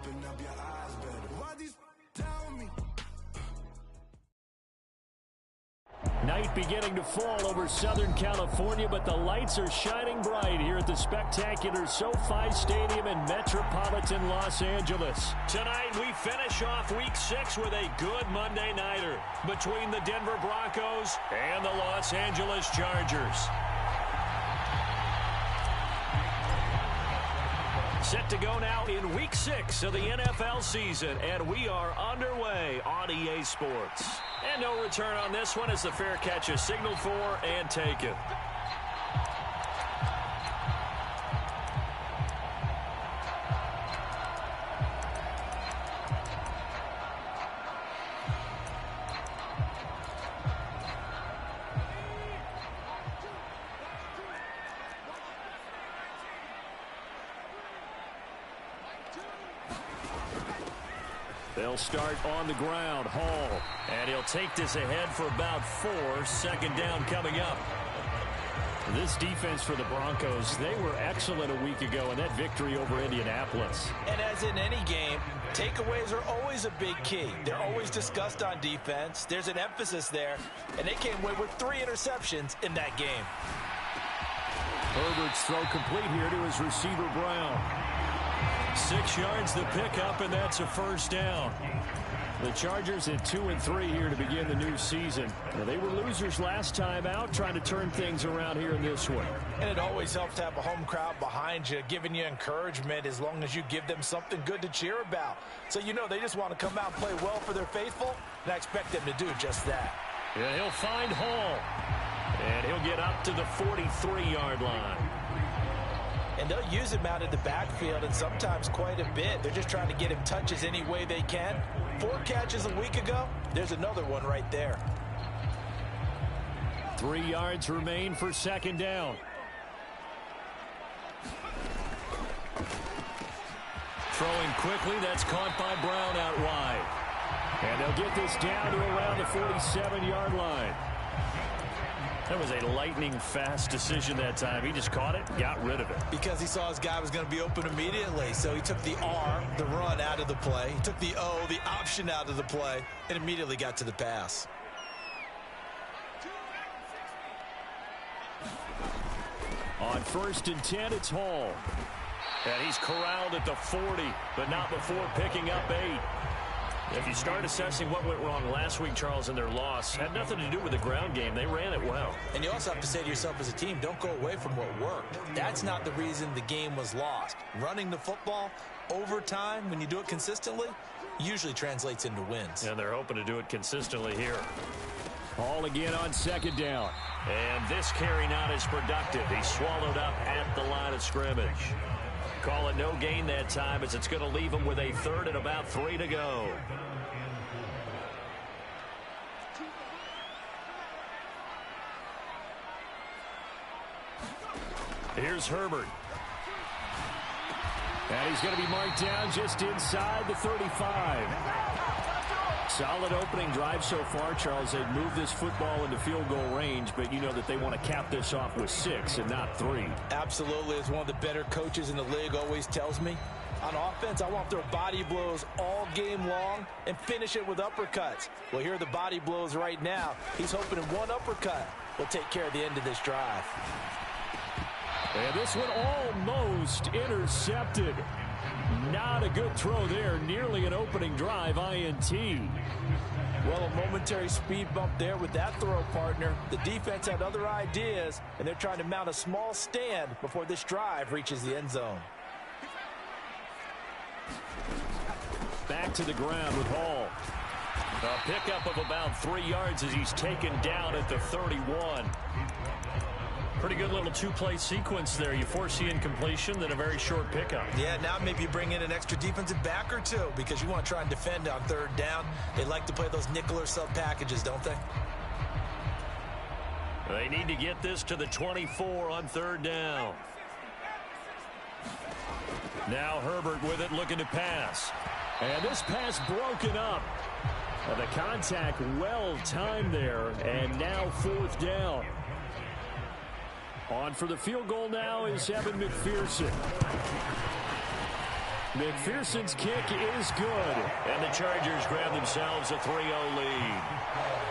open up your eyes better. Why these tell me? Night beginning to fall over Southern California, but the lights are shining bright here at the spectacular SoFi Stadium in metropolitan Los Angeles. Tonight, we finish off Week 6 with a good Monday nighter between the Denver Broncos and the Los Angeles Chargers. Set to go now in Week 6 of the NFL season, and we are underway on EA Sports. And no return on this one as the fair catch is signaled for and taken. They'll start on the ground. Hall. And he'll take this ahead for about 4. Second down coming up. This defense for the Broncos, they were excellent a week ago in that victory over Indianapolis. And as in any game, takeaways are always a big key. They're always discussed on defense. There's an emphasis there. And they came away with 3 interceptions in that game. Herbert's throw complete here to his receiver, Brown. 6 yards the pickup, and that's a first down. The Chargers at 2-3 here to begin the new season. Well, they were losers last time out, trying to turn things around here in this one. And it always helps to have a home crowd behind you, giving you encouragement as long as you give them something good to cheer about. So you know they just want to come out and play well for their faithful, and I expect them to do just that. Yeah, he'll find Hall, and he'll get up to the 43-yard line. And they'll use him out in the backfield, and sometimes quite a bit. They're just trying to get him touches any way they can. 4 catches a week ago, there's another one right there. 3 yards remain for second down. Throwing quickly, that's caught by Brown out wide. And they'll get this down to around the 47-yard line. That was a lightning-fast decision that time. He just caught it, got rid of it. Because he saw his guy was going to be open immediately. So he took the R, the run, out of the play. He took the O, the option, out of the play, and immediately got to the pass. On 1st and 10, it's Hall. And he's corralled at the 40, but not before picking up 8. If you start assessing what went wrong last week, Charles, in their loss, had nothing to do with the ground game. They ran it well. And you also have to say to yourself as a team, don't go away from what worked. That's not the reason the game was lost. Running the football over time, when you do it consistently, usually translates into wins. And they're hoping to do it consistently here. Hall again on second down. And this carry not as productive. He's swallowed up at the line of scrimmage. Call it no gain that time as it's going to leave him with a 3rd and about 3 to go. Here's Herbert. And he's going to be marked down just inside the 35. Solid opening drive so far, Charles. They've moved this football into field goal range, but you know that they want to cap this off with 6 and not 3. Absolutely. As one of the better coaches in the league always tells me, on offense, I want to throw body blows all game long and finish it with uppercuts. Well, here are the body blows right now. He's hoping in one uppercut will take care of the end of this drive. And this one almost intercepted. Not a good throw there. Nearly an opening drive INT. Well, a momentary speed bump there with that throw, partner. The defense had other ideas, and they're trying to mount a small stand before this drive reaches the end zone. Back to the ground with Hall. A pickup of about 3 yards as he's taken down at the 31. Pretty good little 2-play sequence there. You force the incompletion, then a very short pickup. Yeah, now maybe you bring in an extra defensive back or two because you want to try and defend on 3rd down. They like to play those nickel or sub packages, don't they? They need to get this to the 24 on 3rd down. Now Herbert with it, looking to pass. And this pass broken up. The contact well timed there, and now 4th down. On for the field goal now is Evan McPherson. McPherson's kick is good. And the Chargers grab themselves a 3-0 lead.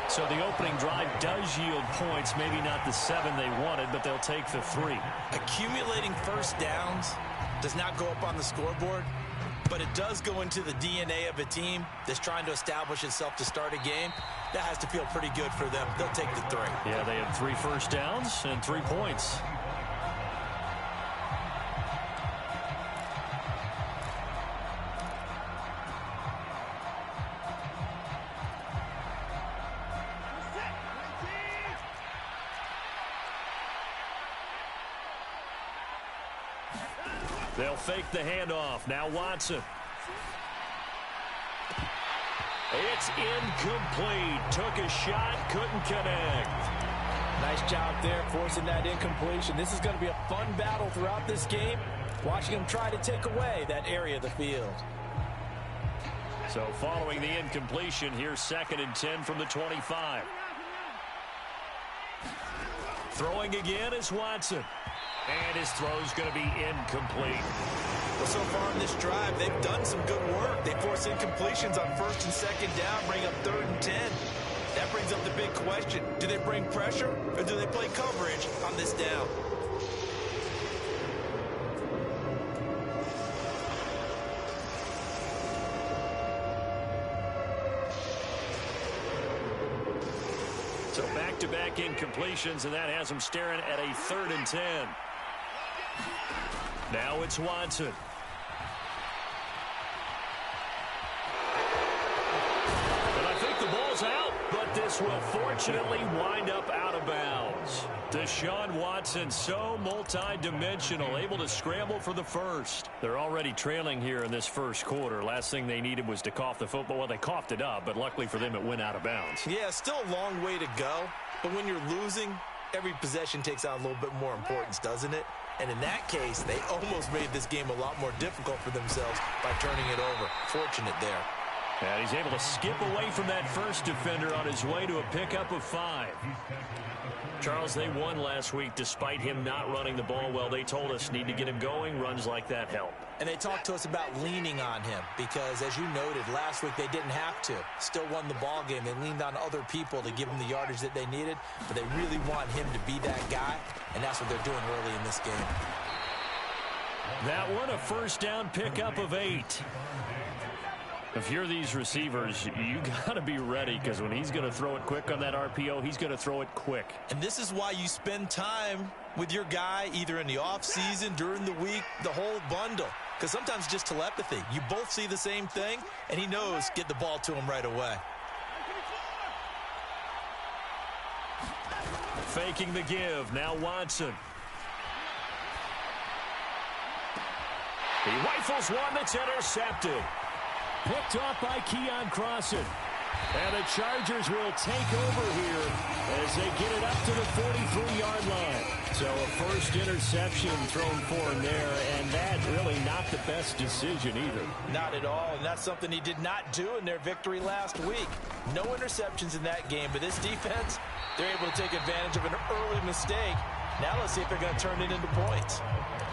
So the opening drive does yield points. Maybe not the 7 they wanted, but they'll take the 3. Accumulating first downs does not go up on the scoreboard, but it does go into the DNA of a team that's trying to establish itself to start a game. That has to feel pretty good for them. They'll take the 3. Yeah, they had 3 first downs and 3 points. They'll fake the handoff. Now Watson. It's incomplete. Took a shot, couldn't connect. Nice job there forcing that incompletion. This is going to be a fun battle throughout this game. Watching him try to take away that area of the field. So following the incompletion, here's 2nd and 10 from the 25. Throwing again is Watson. And his throw's going to be incomplete. Well, so far in this drive, they've done some good work. They force incompletions on 1st and 2nd down, bring up 3rd and 10. That brings up the big question. Do they bring pressure or do they play coverage on this down? So back-to-back incompletions, and that has them staring at a 3rd and 10. Now it's Watson. And I think the ball's out, but this will fortunately wind up out of bounds. Deshaun Watson, so multi-dimensional, able to scramble for the first. They're already trailing here in this first quarter. Last thing they needed was to cough the football. Well, they coughed it up, but luckily for them, it went out of bounds. Yeah, still a long way to go, but when you're losing, every possession takes on a little bit more importance, doesn't it? And in that case, they almost made this game a lot more difficult for themselves by turning it over. Fortunate there. And he's able to skip away from that first defender on his way to a pickup of 5. Charles, they won last week despite him not running the ball well. They told us need to get him going. Runs like that help. And they talked to us about leaning on him because, as you noted, last week they didn't have to. Still won the ball game. They leaned on other people to give them the yardage that they needed, but they really want him to be that guy, and that's what they're doing early in this game. That one, a first down pickup of 8. If you're these receivers, you got to be ready because when he's going to throw it quick on that RPO, he's going to throw it quick. And this is why you spend time with your guy either in the offseason, during the week, the whole bundle. Because sometimes just telepathy. You both see the same thing, and he knows get the ball to him right away. Faking the give. Now Watson. He rifles one that's intercepted. Picked off by Keon Crossan. And the Chargers will take over here as they get it up to the 43-yard line. So a first interception thrown for him there, and that really not the best decision either. Not at all, and that's something he did not do in their victory last week. No interceptions in that game, but this defense, they're able to take advantage of an early mistake. Now let's see if they're going to turn it into points.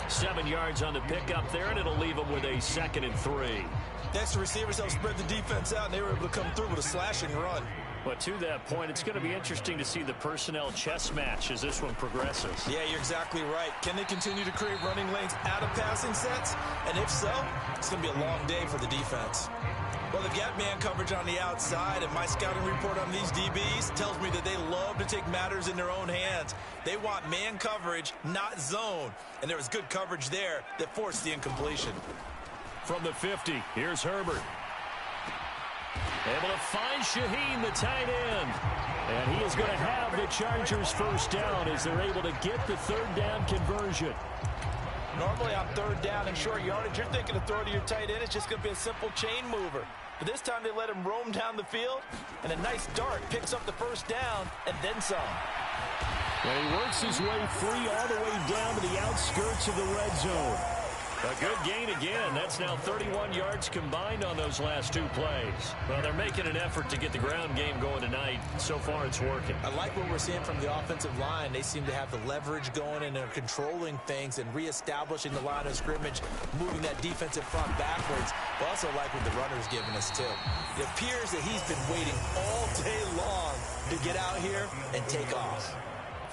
7 yards on the pickup there, and it'll leave them with a 2nd and 3. Next, receivers help spread the defense out, and they were able to come through with a slashing run. But to that point, it's going to be interesting to see the personnel chess match as this one progresses. Yeah, you're exactly right. Can they continue to create running lanes out of passing sets? And if so, it's going to be a long day for the defense. Well, they've got man coverage on the outside, and my scouting report on these DBs tells me that they love to take matters in their own hands. They want man coverage, not zone. And there was good coverage there that forced the incompletion. From the 50, here's Herbert. Able to find Shaheen, the tight end. And he is going to have the Chargers first down as they're able to get the 3rd down conversion. Normally on 3rd down and short yardage, you're thinking of throw to your tight end. It's just going to be a simple chain mover. But this time they let him roam down the field, and a nice dart picks up the first down and then some. And he works his way free all the way down to the outskirts of the red zone. A good gain again. That's now 31 yards combined on those last two plays. Well, they're making an effort to get the ground game going tonight. So far, it's working. I like what we're seeing from the offensive line. They seem to have the leverage going, and they're controlling things and reestablishing the line of scrimmage, moving that defensive front backwards. But also like what the runner's giving us, too. It appears that he's been waiting all day long to get out here and take off.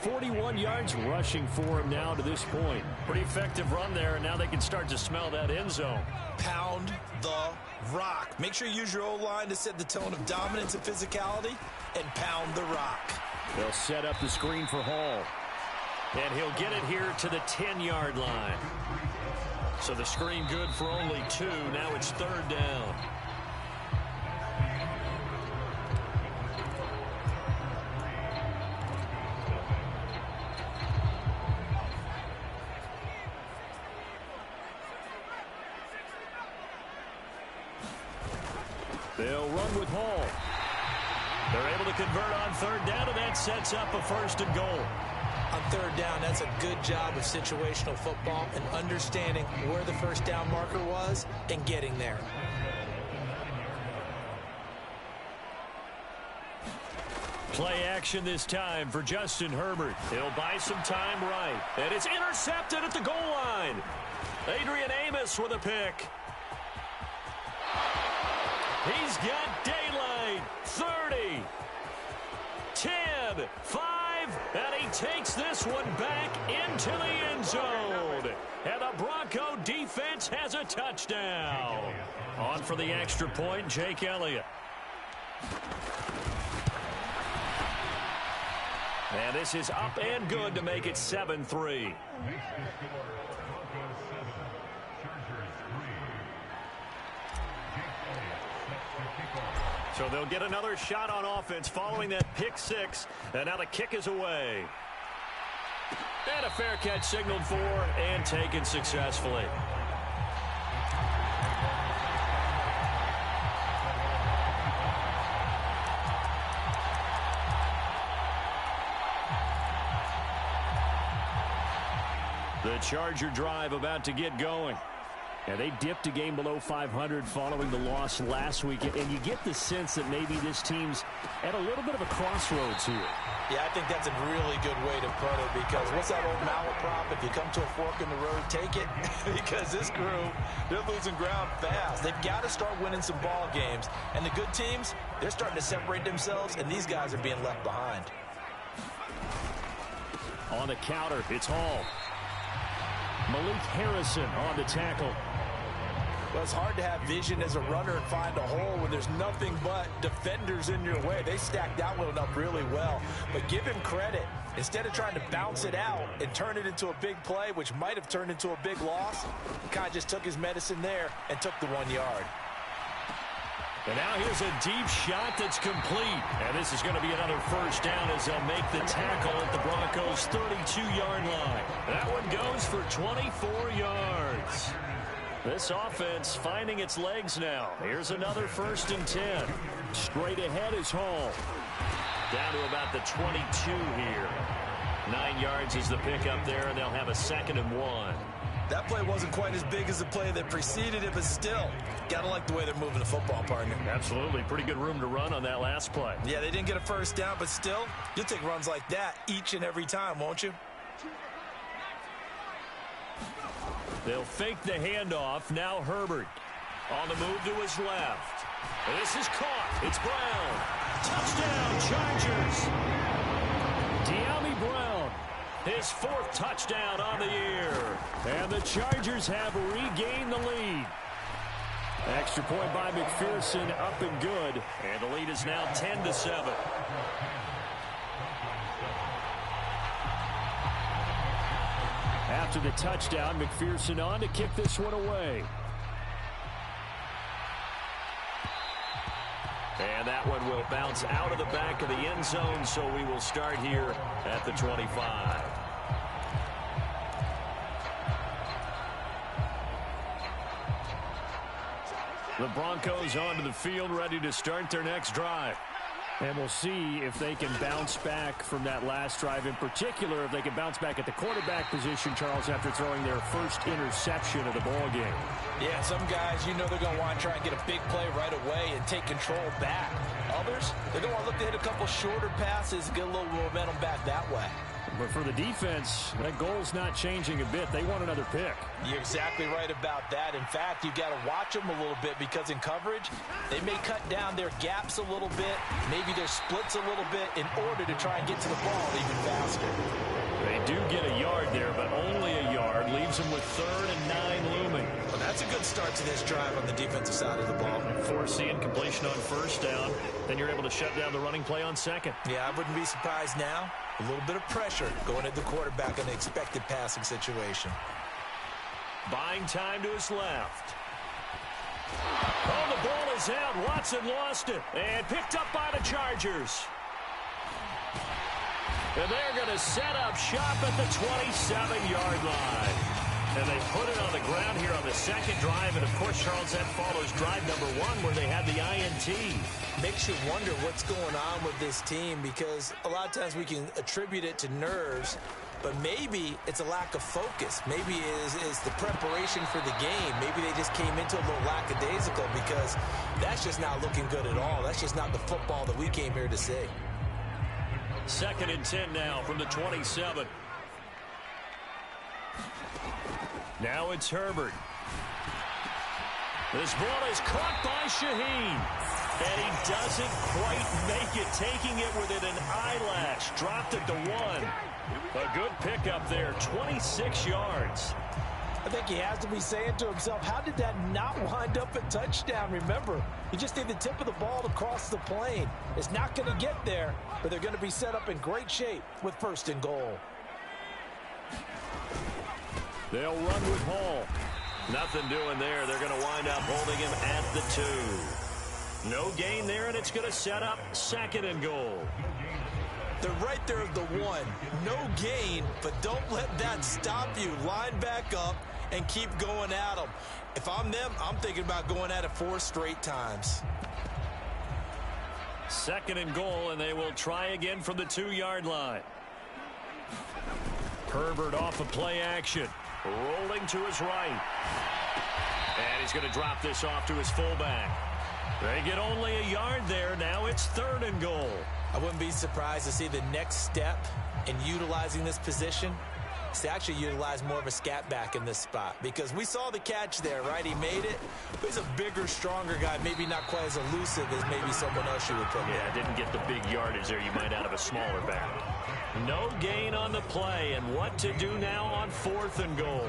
41 yards rushing for him now to this point. Pretty effective run there, and now they can start to smell that end zone. Pound the rock. Make sure you use your O-line to set the tone of dominance and physicality, and pound the rock. They'll set up the screen for Hall. And he'll get it here to the 10-yard line. So the screen good for only 2. Now it's 3rd down. They'll run with Hall. They're able to convert on 3rd down, and that sets up a 1st and goal. On 3rd down, that's a good job of situational football and understanding where the 1st down marker was and getting there. Play action this time for Justin Herbert. He'll buy some time right. And it's intercepted at the goal line. Adrian Amos with a pick. He's got daylight. 30, 10, 5, and he takes this one back into the end zone. And the Bronco defense has a touchdown. On for the extra point, Jake Elliott. And this is up and good to make it 7-3. So they'll get another shot on offense following that pick 6. And now the kick is away. And a fair catch signaled for and taken successfully. The Charger drive about to get going. And they dipped a game below 500 following the loss last week. And you get the sense that maybe this team's at a little bit of a crossroads here. Yeah, I think that's a really good way to put it, because what's that old malaprop? If you come to a fork in the road, take it. Because this crew, they're losing ground fast. They've got to start winning some ball games. And the good teams, they're starting to separate themselves, and these guys are being left behind. On the counter, it's Hall. Malik Harrison on the tackle. Well, it's hard to have vision as a runner and find a hole when there's nothing but defenders in your way. They stacked that one up really well. But give him credit. Instead of trying to bounce it out and turn it into a big play, which might have turned into a big loss, he kind of just took his medicine there and took the 1 yard. And now here's a deep shot that's complete. And this is going to be another 1st down as they'll make the tackle at the Broncos' 32-yard line. That one goes for 24 yards. This offense finding its legs now. Here's another 1st and 10. Straight ahead is Hall. Down to about the 22 here. 9 yards is the pickup there, and they'll have a 2nd and 1. That play wasn't quite as big as the play that preceded it, but still, got to like the way they're moving the football, partner. Absolutely. Pretty good room to run on that last play. Yeah, they didn't get a 1st down, but still, you'll take runs like that each and every time, won't you? They'll fake the handoff. Now Herbert on the move to his left. This is caught. It's Brown. Touchdown, Chargers. De'Ami Brown, his 4th touchdown on the year. And the Chargers have regained the lead. Extra point by McPherson, up and good. And the lead is now 10-7. After the touchdown, McPherson on to kick this one away. And that one will bounce out of the back of the end zone, so we will start here at the 25. The Broncos onto the field, ready to start their next drive. And we'll see if they can bounce back from that last drive, in particular, if they can bounce back at the quarterback position, Charles, after throwing their first interception of the ball game. Yeah, some guys, you know they're going to want to try and get a big play right away and take control back. Others, they're going to want to look to hit a couple shorter passes, get a little momentum back that way. But for the defense, that goal's not changing a bit. They want another pick. You're exactly right about that. In fact, you've got to watch them a little bit because in coverage, they may cut down their gaps a little bit, maybe their splits a little bit in order to try and get to the ball even faster. They do get a yard there, but only a yard. Leaves them with 3rd and 9 looming. Well, that's a good start to this drive on the defensive side of the ball. Forcing completion on 1st down. Then you're able to shut down the running play on 2nd. Yeah, I wouldn't be surprised now. A little bit of pressure going at the quarterback in the expected passing situation. Buying time to his left. Oh, the ball is out. Watson lost it. And picked up by the Chargers. And they're going to set up shop at the 27-yard line. And they put it on the ground here on the 2nd drive. And, of course, Charles, that follows drive number 1 where they had the INT. Makes you wonder what's going on with this team because a lot of times we can attribute it to nerves, but maybe it's a lack of focus. Maybe it's the preparation for the game. Maybe they just came into a little lackadaisical because that's just not looking good at all. That's just not the football that we came here to see. 2nd and 10 now from the 27. Now it's Herbert. This ball is caught by Shaheen. And he doesn't quite make it, taking it within an eyelash. Dropped it to 1. A good pickup there, 26 yards. I think he has to be saying to himself, how did that not wind up a touchdown? Remember, you just need the tip of the ball to cross the plane. It's not going to get there, but they're going to be set up in great shape with 1st and goal. They'll run with Hall. Nothing doing there. They're going to wind up holding him at the 2. No gain there, and it's going to set up 2nd and goal. They're right there at the 1. No gain, but don't let that stop you. Line back up and keep going at them. If I'm them, I'm thinking about going at it 4 straight times. 2nd and goal, and they will try again from the 2-yard line. Herbert off of play action. Rolling to his right. And he's going to drop this off to his fullback. They get only a yard there. Now it's 3rd and goal. I wouldn't be surprised to see the next step in utilizing this position is to actually utilize more of a scat back in this spot. Because we saw the catch there, right? He made it. But he's a bigger, stronger guy. Maybe not quite as elusive as maybe someone else you would put there. Yeah, didn't get the big yardage there you might out of a smaller back. No gain on the play. And what to do now on 4th and goal?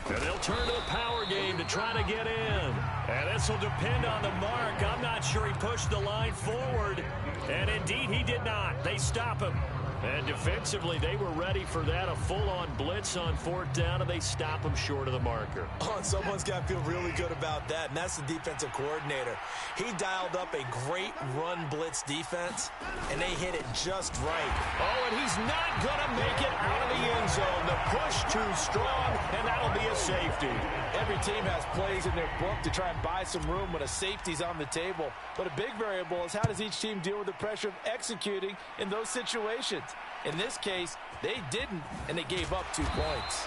And they'll turn to the power game to try to get in. And this will depend on the mark. I'm not sure he pushed the line forward. And indeed, he did not. They stop him. And defensively, they were ready for that. A full-on blitz on 4th down, and they stop him short of the marker. Oh, and someone's got to feel really good about that, and that's the defensive coordinator. He dialed up a great run blitz defense, and they hit it just right. Oh, and he's not going to make it out of the end zone. The push too strong, and that'll be a safety. Every team has plays in their book to try and buy some room when a safety's on the table. But a big variable is how does each team deal with the pressure of executing in those situations. In this case, they didn't, and they gave up 2 points.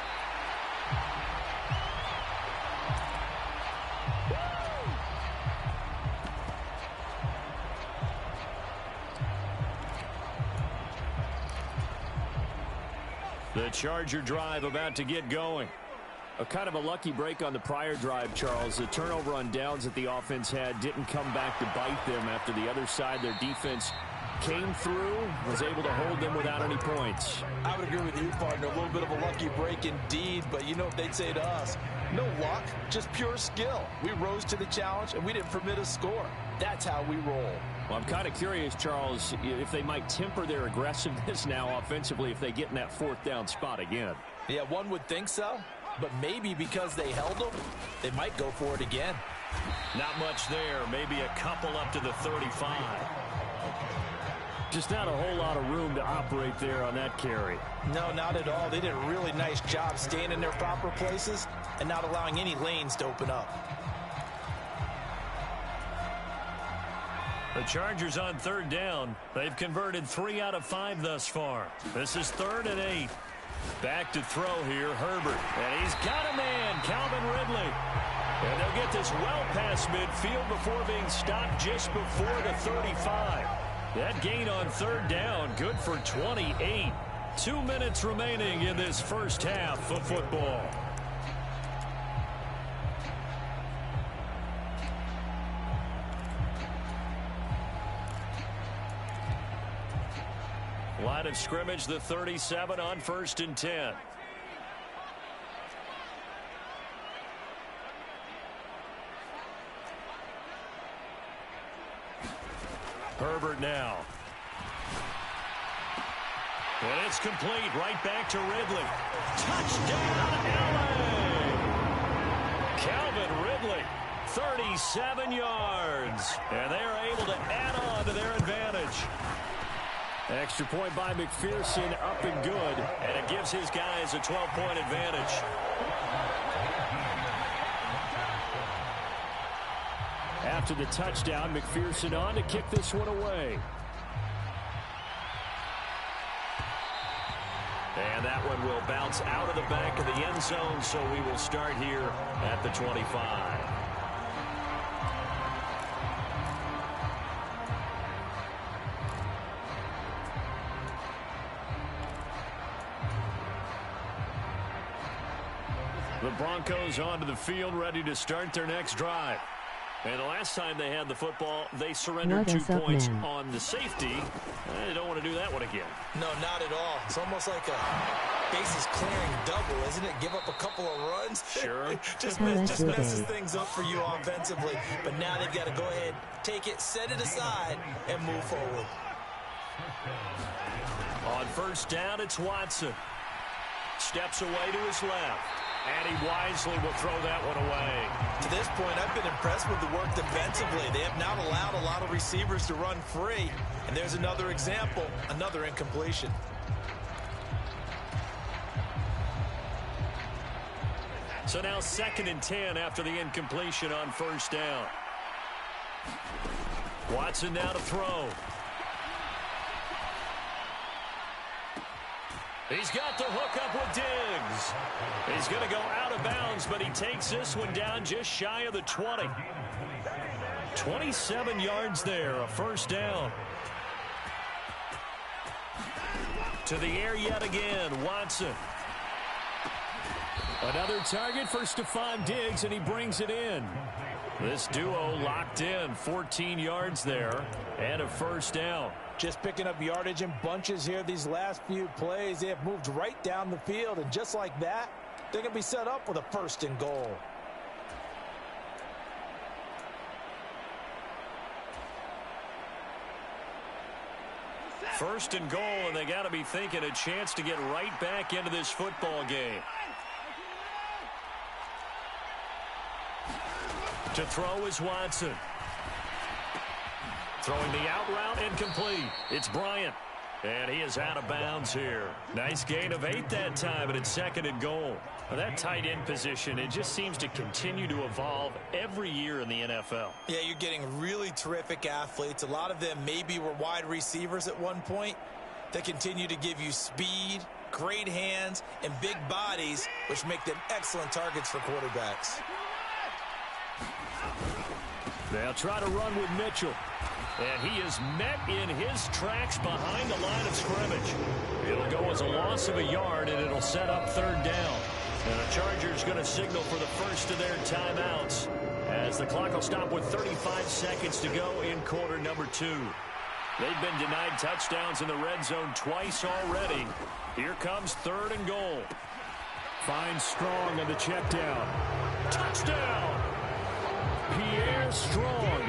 The Charger drive about to get going. A kind of a lucky break on the prior drive, Charles. The turnover on downs that the offense had didn't come back to bite them after the other side. Their defense came through, was able to hold them without any points. I would agree with you, partner. A little bit of a lucky break indeed, but you know what they'd say to us? No luck, just pure skill. We rose to the challenge, and we didn't permit a score. That's how we roll. Well, I'm kind of curious, Charles, if they might temper their aggressiveness now offensively if they get in that 4th down spot again. Yeah, one would think so, but maybe because they held them, they might go for it again. Not much there. Maybe a couple up to the 35. Just not a whole lot of room to operate there on that carry. No, not at all. They did a really nice job staying in their proper places and not allowing any lanes to open up. The Chargers on third down. They've converted 3 out of 5 thus far. This is 3rd and 8. Back to throw here, Herbert. And he's got a man, Calvin Ridley. And they'll get this well past midfield before being stopped just before the 35. That gain on third down, good for 28. 2 minutes remaining in this first half of football. Line of scrimmage, the 37 on 1st and 10. Herbert now. And it's complete. Right back to Ridley. Touchdown, LA! Calvin Ridley, 37 yards. And they are able to add on to their advantage. Extra point by McPherson, up and good. And it gives his guys a 12-point advantage. After the touchdown, McPherson on to kick this one away. And that one will bounce out of the back of the end zone, so we will start here at the 25. The Broncos onto the field, ready to start their next drive. And the last time they had the football, they surrendered 2 points on the safety. They don't want to do that one again. No, not at all. It's almost like a bases clearing double, isn't it? Give up a couple of runs. Sure. just messes things up for you offensively. But now they've got to go ahead, take it, set it aside, and move forward. On first down, it's Watson. Steps away to his left. And he wisely will throw that one away. To this point, I've been impressed with the work defensively. They have not allowed a lot of receivers to run free. And there's another example, another incompletion. So now 2nd and 10 after the incompletion on first down. Watson now to throw. He's got the hook up with Diggs. He's going to go out of bounds, but he takes this one down just shy of the 20. 27 yards there, a first down. To the air yet again, Watson. Another target for Stephon Diggs, and he brings it in. This duo locked in, 14 yards there, and a first down. Just picking up yardage in bunches here these last few plays. They have moved right down the field, and just like that, they're going to be set up with a 1st and goal. First and goal, and they got to be thinking a chance to get right back into this football game. To throw is Watson. Throwing the out route, incomplete. It's Bryant. And he is out of bounds here. Nice gain of 8 that time, but it's 2nd and goal. Now that tight end position, it just seems to continue to evolve every year in the NFL. Yeah, you're getting really terrific athletes. A lot of them maybe were wide receivers at one point. They continue to give you speed, great hands, and big bodies, which make them excellent targets for quarterbacks. They'll try to run with Mitchell. And he is met in his tracks behind the line of scrimmage. It'll go as a loss of a yard, and it'll set up 3rd down. And the Chargers going to signal for the first of their timeouts as the clock will stop with 35 seconds to go in quarter number 2. They've been denied touchdowns in the red zone twice already. Here comes 3rd and goal. Finds Strong on the check down. Touchdown! Pierre Strong.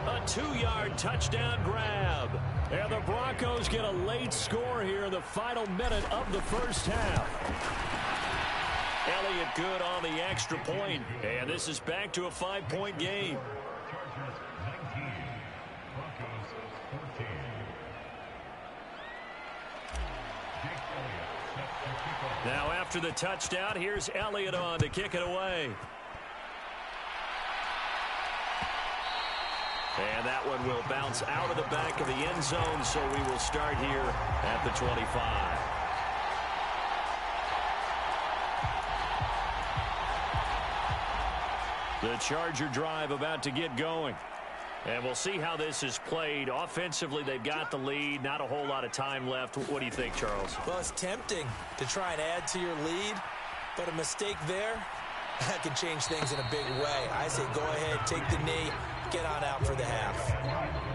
A 2-yard touchdown grab. And the Broncos get a late score here in the final minute of the first half. Elliott good on the extra point. And this is back to a 5-point game. Now after the touchdown, here's Elliott on to kick it away. And that one will bounce out of the back of the end zone, so we will start here at the 25. The Charger drive about to get going. And we'll see how this is played. Offensively, they've got the lead. Not a whole lot of time left. What do you think, Charles? Well, it's tempting to try and add to your lead, but a mistake there, that can change things in a big way. I say go ahead, take the knee, get on out for the half.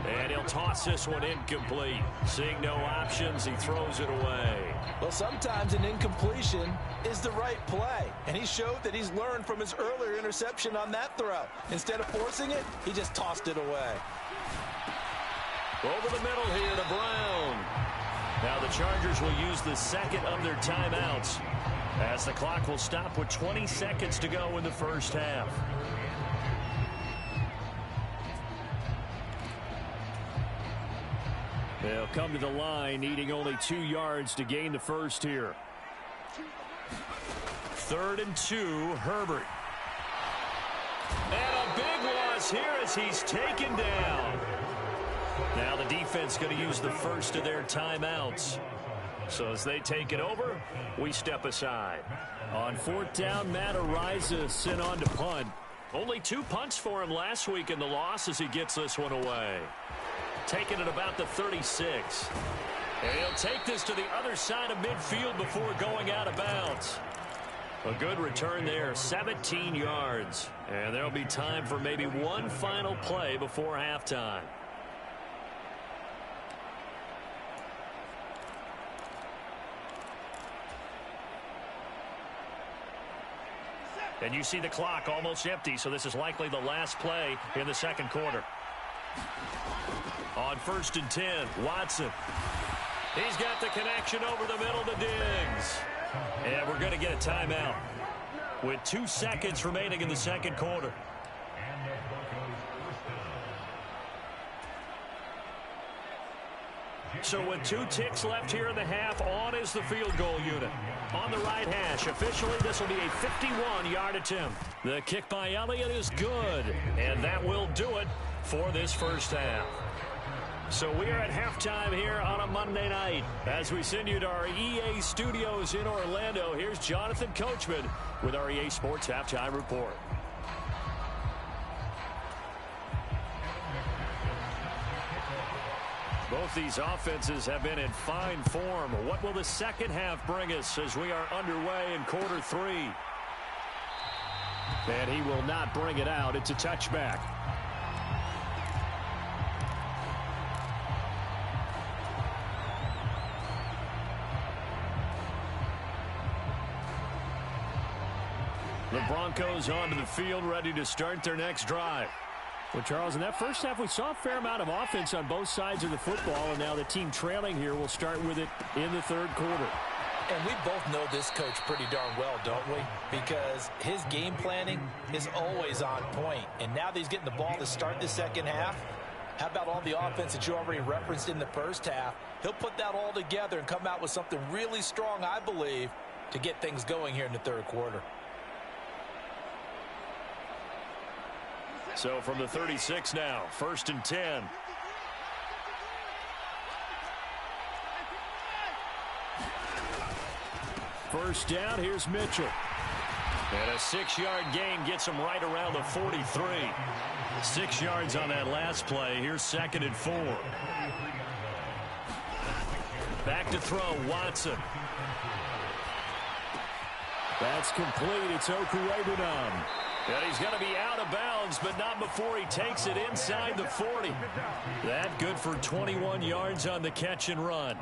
And he'll toss this one incomplete. Seeing no options, he throws it away. Well, sometimes an incompletion is the right play, and he showed that he's learned from his earlier interception on that throw. Instead of forcing it, he just tossed it away. Over the middle here to Brown. Now the Chargers will use the second of their timeouts, as the clock will stop with 20 seconds to go in the first half. They'll come to the line, needing only 2 yards to gain the first here. 3rd and 2, Herbert. And a big loss here as he's taken down. Now the defense going to use the first of their timeouts. So as they take it over, we step aside. On 4th down, Matt Ariza sent on to punt. Only 2 punts for him last week in the loss as he gets this one away. Taking it about the 36. And he'll take this to the other side of midfield before going out of bounds. A good return there, 17 yards. And there'll be time for maybe one final play before halftime. And you see the clock almost empty, so this is likely the last play in the second quarter. On 1st and 10, Watson. He's got the connection over the middle to Diggs. And we're going to get a timeout with 2 seconds remaining in the second quarter. So with 2 ticks left here in the half, on is the field goal unit. On the right hash, officially this will be a 51-yard attempt. The kick by Elliott is good, and that will do it for this first half. So we are at halftime here on a Monday night. As we send you to our EA studios in Orlando, here's Jonathan Coachman with our EA Sports Halftime Report. Both these offenses have been in fine form. What will the second half bring us as we are underway in quarter 3? And he will not bring it out. It's a touchback. The Broncos onto the field, ready to start their next drive. Well, Charles, in that first half, we saw a fair amount of offense on both sides of the football, and now the team trailing here will start with it in the third quarter. And we both know this coach pretty darn well, don't we? Because his game planning is always on point. And now that he's getting the ball to start the second half, how about all the offense that you already referenced in the first half? He'll put that all together and come out with something really strong, I believe, to get things going here in the third quarter. So from the 36 now, 1st and 10. First down, here's Mitchell. And a 6-yard gain gets him right around the 43. 6 yards on that last play. Here's 2nd and 4. Back to throw, Watson. That's complete. It's Okuwebunam. And he's going to be out of bounds, but not before he takes it inside the 40. That good for 21 yards on the catch and run.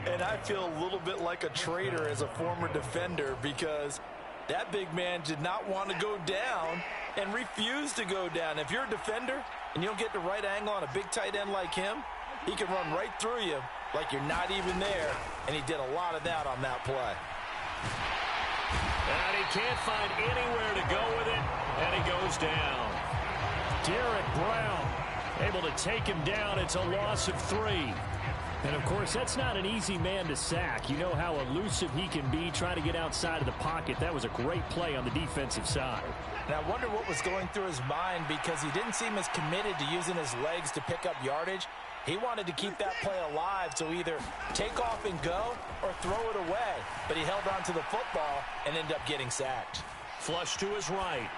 And I feel a little bit like a traitor as a former defender, because that big man did not want to go down and refused to go down. If you're a defender and you don't get the right angle on a big tight end like him, he can run right through you like you're not even there, and he did a lot of that on that play. And he can't find anywhere to go with it, and he goes down. Derek Brown able to take him down. It's a loss of 3. And, of course, that's not an easy man to sack. You know how elusive he can be trying to get outside of the pocket. That was a great play on the defensive side. And I wonder what was going through his mind, because he didn't seem as committed to using his legs to pick up yardage. He wanted to keep that play alive, so either take off and go or throw it away. But he held on to the football and ended up getting sacked. Flush to his right.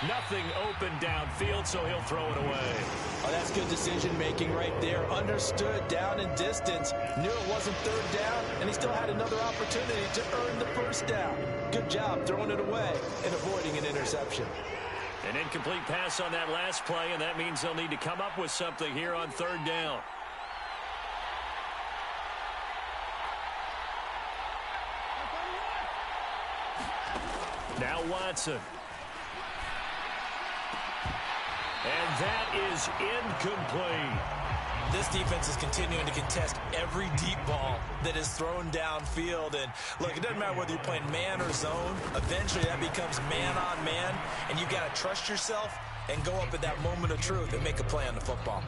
Nothing open downfield, so he'll throw it away. Oh, that's good decision-making right there. Understood down and distance. Knew it wasn't third down, and he still had another opportunity to earn the first down. Good job throwing it away and avoiding an interception. An incomplete pass on that last play, and that means they'll need to come up with something here on third down. Now Watson. And that is incomplete. This defense is continuing to contest every deep ball that is thrown downfield. And, look, it doesn't matter whether you're playing man or zone. Eventually, that becomes man-on-man, and you've got to trust yourself and go up at that moment of truth and make a play on the football.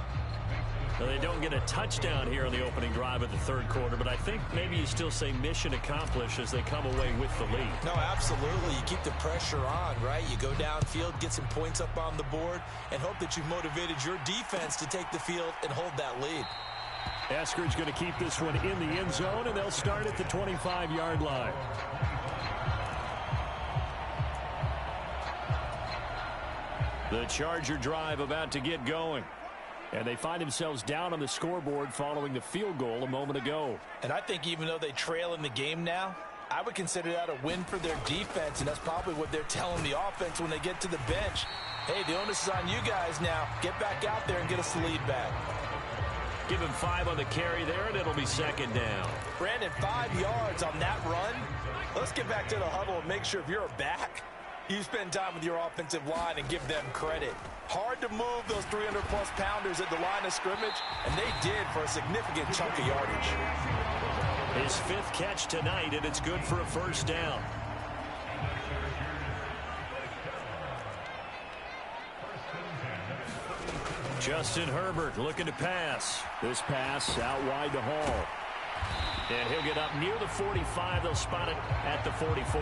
Well, they don't get a touchdown here on the opening drive of the third quarter, but I think maybe you still say mission accomplished as they come away with the lead. No, absolutely. You keep the pressure on, right? You go downfield, get some points up on the board, and hope that you've motivated your defense to take the field and hold that lead. Eskridge going to keep this one in the end zone, and they'll start at the 25-yard line. The Charger drive about to get going. And they find themselves down on the scoreboard following the field goal a moment ago. And I think even though they trail in the game now, I would consider that a win for their defense, and that's probably what they're telling the offense when they get to the bench. Hey, the onus is on you guys now. Get back out there and get us the lead back. Give him 5 on the carry there, and it'll be second down. Brandon, 5 yards on that run. Let's get back to the huddle and make sure if you're a back, you spend time with your offensive line and give them credit. Hard to move those 300-plus pounders at the line of scrimmage, and they did for a significant chunk of yardage. His 5th catch tonight, and it's good for a first down. Justin Herbert looking to pass. This pass out wide to Hall. And he'll get up near the 45. They'll spot it at the 44.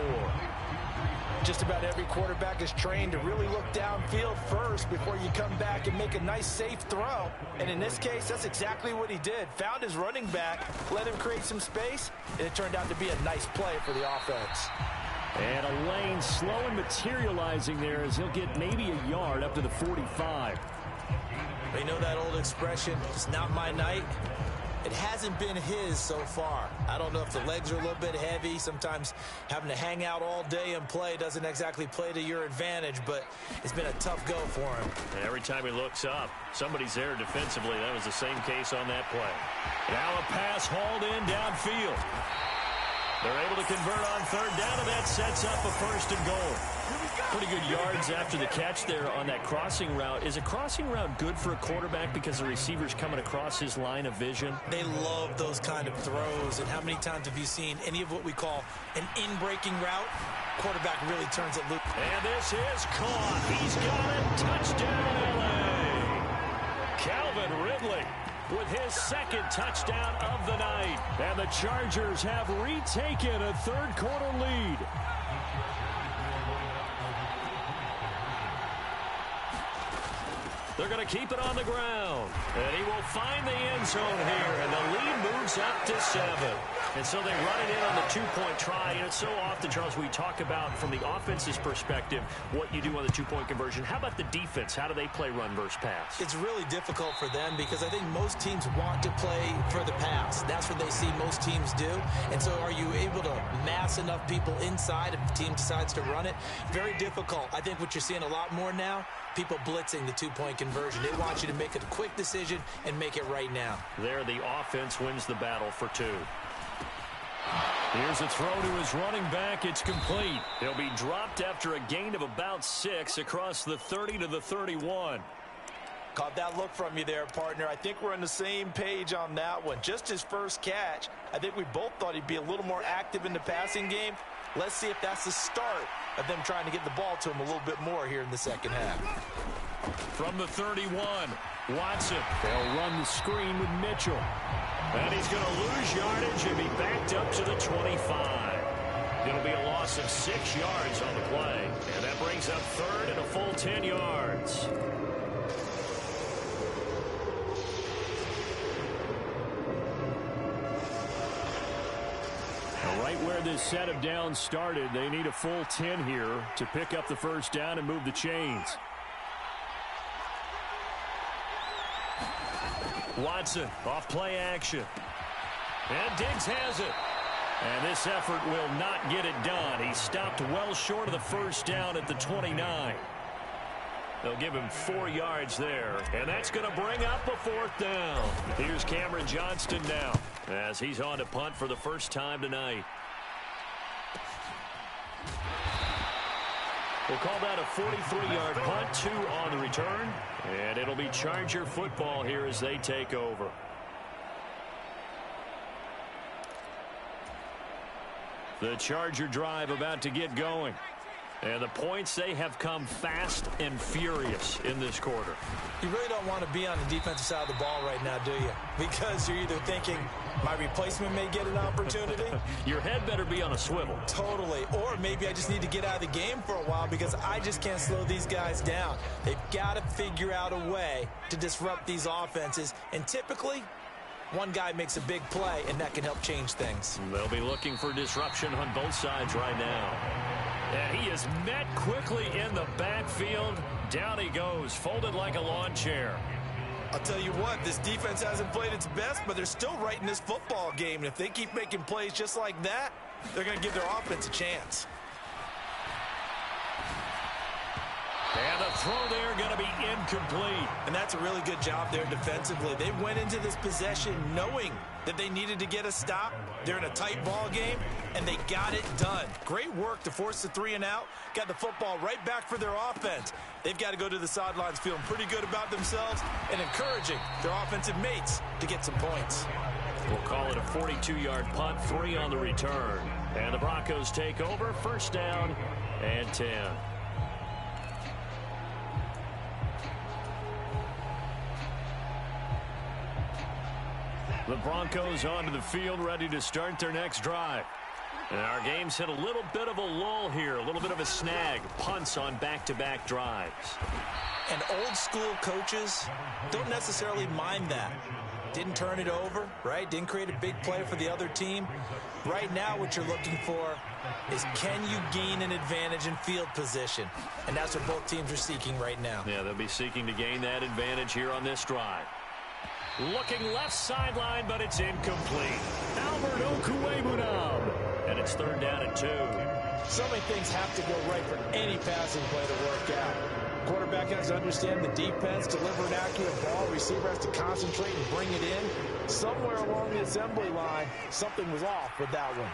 Just about every quarterback is trained to really look downfield first before you come back and make a nice, safe throw. And in this case, that's exactly what he did. Found his running back, let him create some space, and it turned out to be a nice play for the offense. And a lane slow and materializing there as he'll get maybe a yard up to the 45. You know that old expression, it's not my night? It hasn't been his so far. I don't know if the legs are a little bit heavy. Sometimes having to hang out all day and play doesn't exactly play to your advantage, but it's been a tough go for him. And every time he looks up, somebody's there defensively. That was the same case on that play. Now a pass hauled in downfield. They're able to convert on third down, and that sets up a first and goal. Pretty good yards after the catch there on that crossing route. Is a crossing route good for a quarterback because the receiver's coming across his line of vision? They love those kind of throws. And how many times have you seen any of what we call an in-breaking route? Quarterback really turns it loose. And this is caught. He's got it. Touchdown, LA. Calvin Ridley with his 2nd touchdown of the night. And the Chargers have retaken a third quarter lead. They're going to keep it on the ground. And he will find the end zone here. And the lead moves up to 7. And so they run it in on the 2-point try. And it's so often, Charles, we talk about from the offense's perspective what you do on the 2-point conversion. How about the defense? How do they play run versus pass? It's really difficult for them because I think most teams want to play for the pass. That's what they see most teams do. And so are you able to mass enough people inside if the team decides to run it? Very difficult. I think what you're seeing a lot more now, people blitzing the 2-point conversion. They want you to make a quick decision and make it right now. There, the offense wins the battle for 2. Here's a throw to his running back. It's complete. He'll be dropped after a gain of about 6 across the 30 to the 31. Caught that look from you there, partner. I think we're on the same page on that one. Just his first catch. I think we both thought he'd be a little more active in the passing game. Let's see if that's the start of them trying to get the ball to him a little bit more here in the second half. From the 31, Watson. They'll run the screen with Mitchell. And he's going to lose yardage and be backed up to the 25. It'll be a loss of 6 yards on the play. And that brings up third and a full 10 yards. Right where this set of downs started, they need a full 10 here to pick up the first down and move the chains. Watson off play action. And Diggs has it. And this effort will not get it done. He stopped well short of the first down at the 29. They'll give him 4 yards there. And that's going to bring up a 4th down. Here's Cameron Johnston now as he's on to punt for the first time tonight. We'll call that a 43-yard punt, 2 on the return. And it'll be Charger football here as they take over. The Charger drive about to get going. And the points, they have come fast and furious in this quarter. You really don't want to be on the defensive side of the ball right now, do you? Because you're either thinking, my replacement may get an opportunity. Your head better be on a swivel. Totally. Or maybe I just need to get out of the game for a while because I just can't slow these guys down. They've got to figure out a way to disrupt these offenses. And typically, one guy makes a big play, and that can help change things. They'll be looking for disruption on both sides right now. And he is met quickly in the backfield. Down he goes, folded like a lawn chair. I'll tell you what, this defense hasn't played its best, but they're still right in this football game. And if they keep making plays just like that, they're going to give their offense a chance. And the throw there going to be incomplete. And that's a really good job there defensively. They went into this possession knowing that they needed to get a stop. They're in a tight ball game, and they got it done. Great work to force the 3 and out. Got the football right back for their offense. They've got to go to the sidelines feeling pretty good about themselves and encouraging their offensive mates to get some points. We'll call it a 42-yard punt, 3 on the return. And the Broncos take over, first down and 10. The Broncos onto the field, ready to start their next drive. And our game's hit a little bit of a lull here, a little bit of a snag. Punts on back-to-back drives. And old-school coaches don't necessarily mind that. Didn't turn it over, right? Didn't create a big play for the other team. Right now, what you're looking for is can you gain an advantage in field position? And that's what both teams are seeking right now. Yeah, they'll be seeking to gain that advantage here on this drive. Looking left sideline, but it's incomplete. Albert Okwuegbunam. And it's 3rd down and 2. So many things have to go right for any passing play to work out. Quarterback has to understand the defense, deliver an accurate ball. Receiver has to concentrate and bring it in. Somewhere along the assembly line, something was off with that one.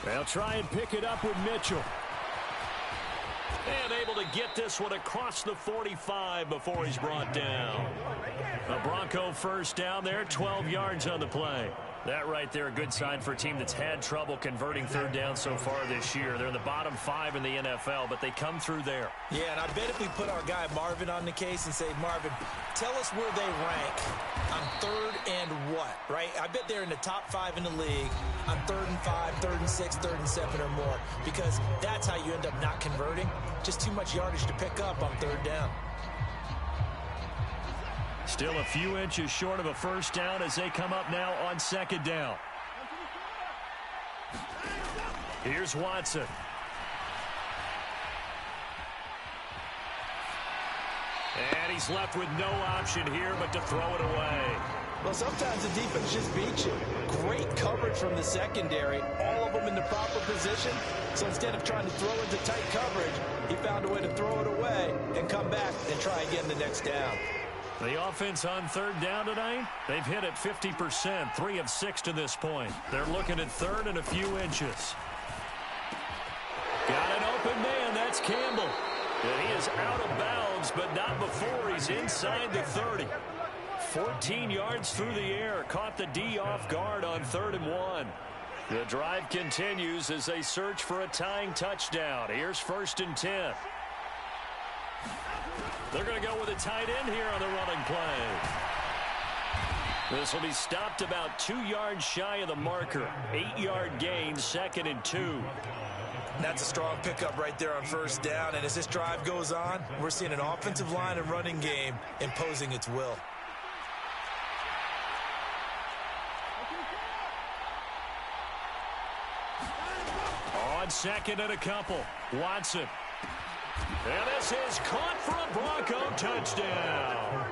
They'll try and pick it up with Mitchell. And able to get this one across the 45 before he's brought down. A Bronco first down there, 12 yards on the play. That right there, a good sign for a team that's had trouble converting 3rd down so far this year. They're in the bottom 5 in the NFL, but they come through there. Yeah, and I bet if we put our guy Marvin on the case and say, Marvin, tell us where they rank on 3rd and what, right? I bet they're in the top 5 in the league on 3rd and 5, 3rd and 6, 3rd and 7 or more, because that's how you end up not converting. Just too much yardage to pick up on 3rd down. Still a few inches short of a first down as they come up now on 2nd down. Here's Watson. And he's left with no option here but to throw it away. Well, sometimes the defense just beats you. Great coverage from the secondary. All of them in the proper position. So instead of trying to throw into tight coverage, he found a way to throw it away and come back and try again the next down. The offense on 3rd down tonight, they've hit it 50%, 3 of 6 to this point. They're looking at 3rd and a few inches. Got an open man, that's Campbell. And he is out of bounds, but not before he's inside the 30. 14 yards through the air, caught the D off guard on 3rd and 1. The drive continues as they search for a tying touchdown. Here's 1st and 10. They're going to go with a tight end here on the running play. This will be stopped about 2 yards shy of the marker. 8-yard gain, 2nd and 2. That's a strong pickup right there on 1st down. And as this drive goes on, we're seeing an offensive line and running game imposing its will. On 2nd and a couple, Watson. And this is caught for a Bronco touchdown.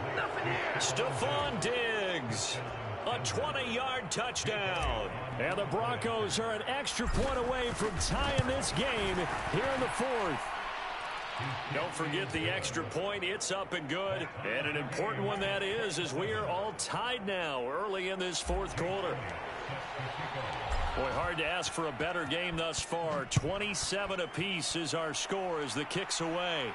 Stephon Diggs, a 20-yard touchdown. And the Broncos are an extra point away from tying this game here in the 4th. Don't forget the extra point. It's up and good. And an important one that is, as we are all tied now early in this 4th quarter. Boy, hard to ask for a better game thus far. 27 apiece is our score as the kick's away.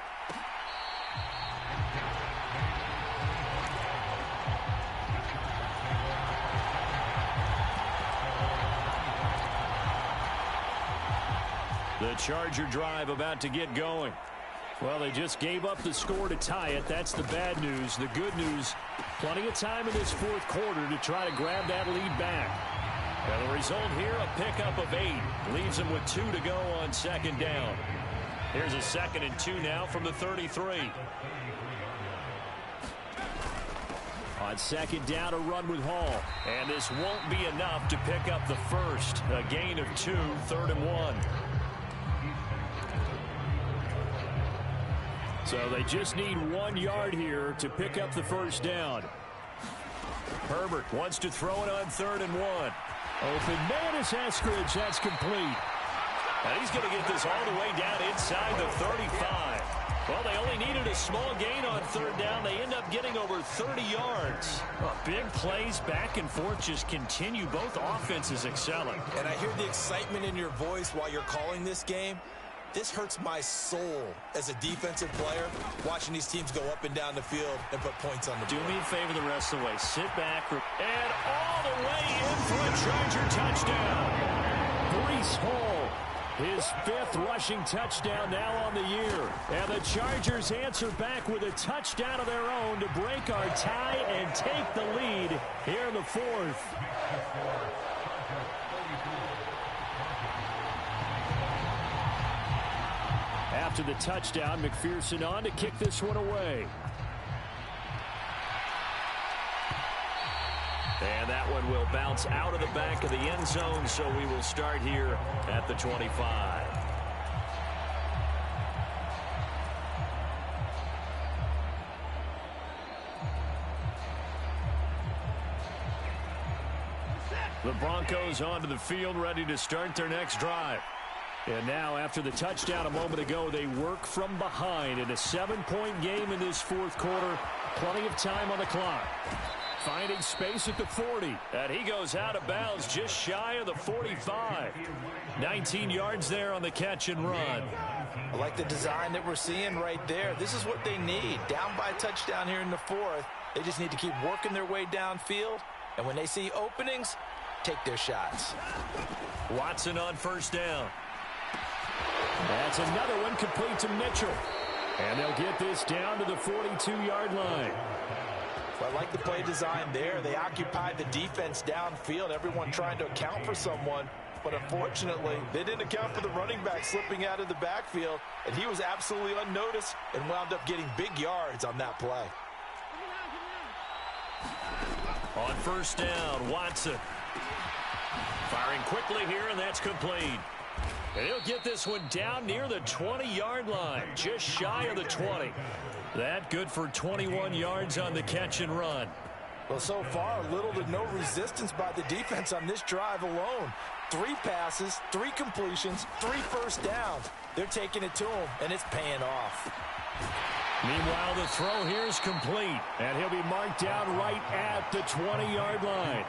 The Charger drive about to get going. Well, they just gave up the score to tie it. That's the bad news. The good news, plenty of time in this 4th quarter to try to grab that lead back. And the result here, a pickup of 8. Leaves them with 2 to go on 2nd down. Here's a 2nd and 2 now from the 33. On 2nd down, a run with Hall. And this won't be enough to pick up the first. A gain of 2, 3rd and 1. So they just need 1 yard here to pick up the 1st down. Herbert wants to throw it on 3rd and 1. Open man is Eskridge. That's complete. And he's going to get this all the way down inside the 35. Well, they only needed a small gain on 3rd down. They end up getting over 30 yards. Big plays back and forth just continue. Both offenses excelling. And I hear the excitement in your voice while you're calling this game. This hurts my soul as a defensive player, watching these teams go up and down the field and put points on the board. Do me a favor the rest of the way. Sit back. And all the way in for a Charger touchdown. Breece Hall, his 5th rushing touchdown now on the year. And the Chargers answer back with a touchdown of their own to break our tie and take the lead here in the 4th. After the touchdown, McPherson on to kick this one away. And that one will bounce out of the back of the end zone, so we will start here at the 25. The Broncos onto the field, ready to start their next drive. And now, after the touchdown a moment ago, they work from behind in a 7-point game in this 4th quarter. Plenty of time on the clock. Finding space at the 40. And he goes out of bounds just shy of the 45. 19 yards there on the catch and run. I like the design that we're seeing right there. This is what they need. Down by a touchdown here in the 4th. They just need to keep working their way downfield. And when they see openings, take their shots. Watson on 1st down. That's another one complete to Mitchell. And they'll get this down to the 42-yard line. Well, I like the play design there. They occupied the defense downfield, everyone trying to account for someone. But unfortunately, they didn't account for the running back slipping out of the backfield. And he was absolutely unnoticed and wound up getting big yards on that play. On 1st down, Watson. Firing quickly here, and that's complete. And he'll get this one down near the 20-yard line, just shy of the 20. That good for 21 yards on the catch and run. Well, so far, little to no resistance by the defense on this drive alone. 3 passes, 3 completions, 3 first downs. They're taking it to him, and it's paying off. Meanwhile, the throw here is complete, and he'll be marked down right at the 20-yard line.